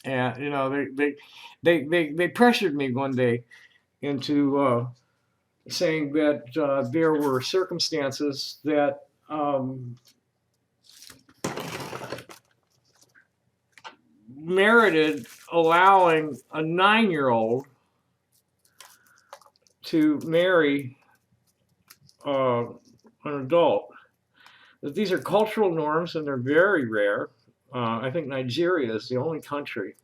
And they pressured me one day into saying that there were circumstances that merited allowing a 9-year-old to marry uh, an adult. That these are cultural norms and they're very rare. I think Nigeria is the only country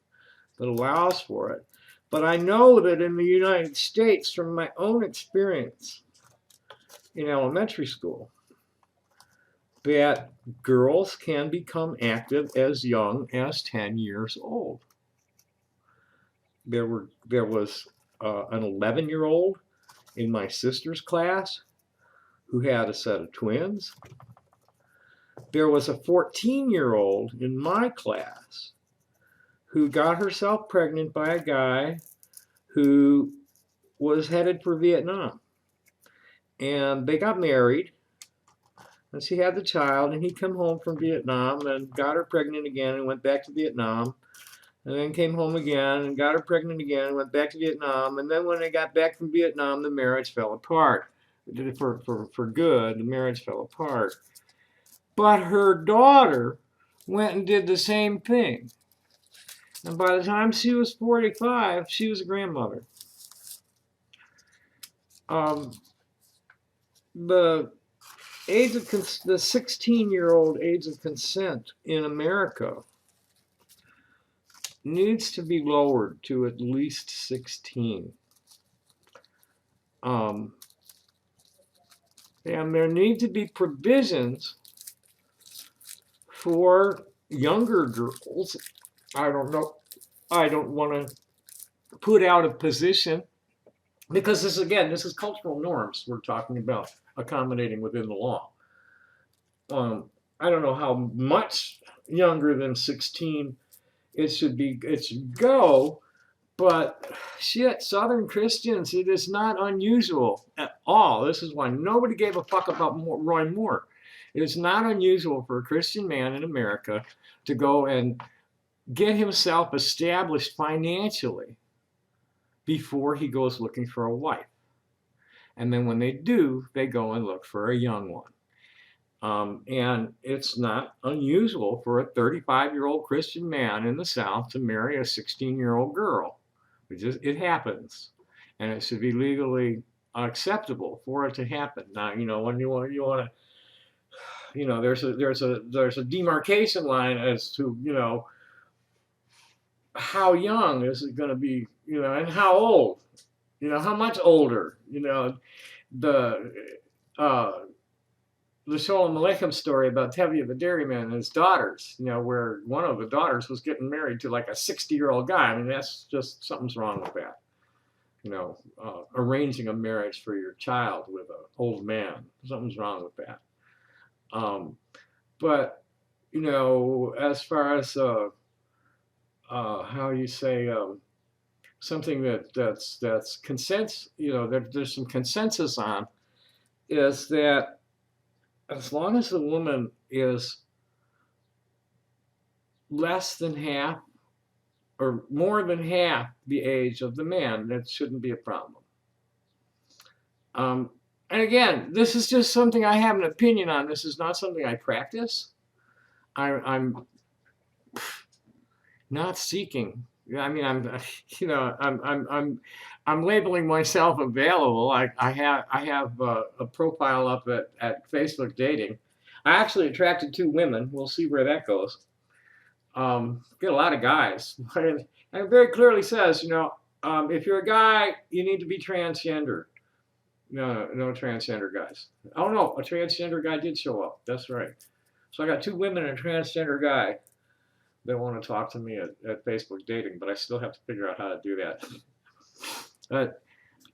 that allows for it. But I know that in the United States, from my own experience in elementary school, that girls can become active as young as 10 years old. There was an 11-year-old in my sister's class who had a set of twins. There was a 14-year-old in my class who got herself pregnant by a guy who was headed for Vietnam. And they got married, and she had the child, and he came home from Vietnam and got her pregnant again and went back to Vietnam, and then came home again and got her pregnant again and went back to Vietnam. And then when they got back from Vietnam, the marriage fell apart. For good, the marriage fell apart. But her daughter went and did the same thing. And by the time she was 45, she was a grandmother. The age of the 16-year-old age of consent in America needs to be lowered to at least 16. And there need to be provisions for younger girls. I don't know. I don't want to put out of position because this is cultural norms we're talking about accommodating within the law. I don't know how much younger than 16 it should go, but shit, Southern Christians, it is not unusual at all. This is why nobody gave a fuck about Roy Moore. It is not unusual for a Christian man in America to go and get himself established financially before he goes looking for a wife. And then when they do, they go and look for a young one. And it's not unusual for a 35-year-old Christian man in the South to marry a 16-year-old girl. It happens. And it should be legally acceptable for it to happen. Now, when you want to, there's a demarcation line as to, how young is it going to be, and how old, how much older, the Sholem Aleichem story about Tevye the dairyman and his daughters, where one of the daughters was getting married to like a 60-year-old guy. I mean, that's just, something's wrong with that. Arranging a marriage for your child with an old man, something's wrong with that. But, as far as, how you say, something that's consensus, there's some consensus on, is that as long as the woman is less than half or more than half the age of the man, that shouldn't be a problem. And again, this is just something I have an opinion on. This is not something I practice. I'm not seeking. I mean, I'm labeling myself available. I have a profile up at Facebook Dating. I actually attracted 2 women. We'll see where that goes. Get a lot of guys. And it very clearly says, if you're a guy, you need to be transgender. No transgender guys. Oh no, a transgender guy did show up. That's right. So I got 2 women and a transgender guy that want to talk to me at Facebook Dating, but I still have to figure out how to do that. But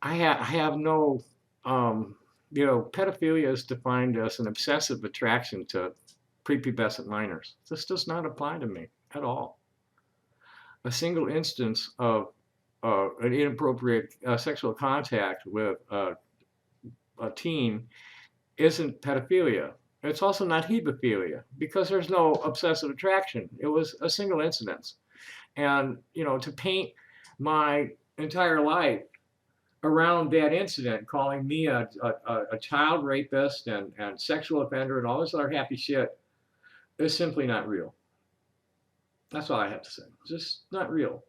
I have no, pedophilia is defined as an obsessive attraction to prepubescent minors. This does not apply to me at all. A single instance of an inappropriate sexual contact with a teen isn't pedophilia. It's also not hebephilia because there's no obsessive attraction. It was a single incidence. And, you know, to paint my entire life around that incident, calling me a child rapist and sexual offender and all this other happy shit is simply not real. That's all I have to say. Just not real.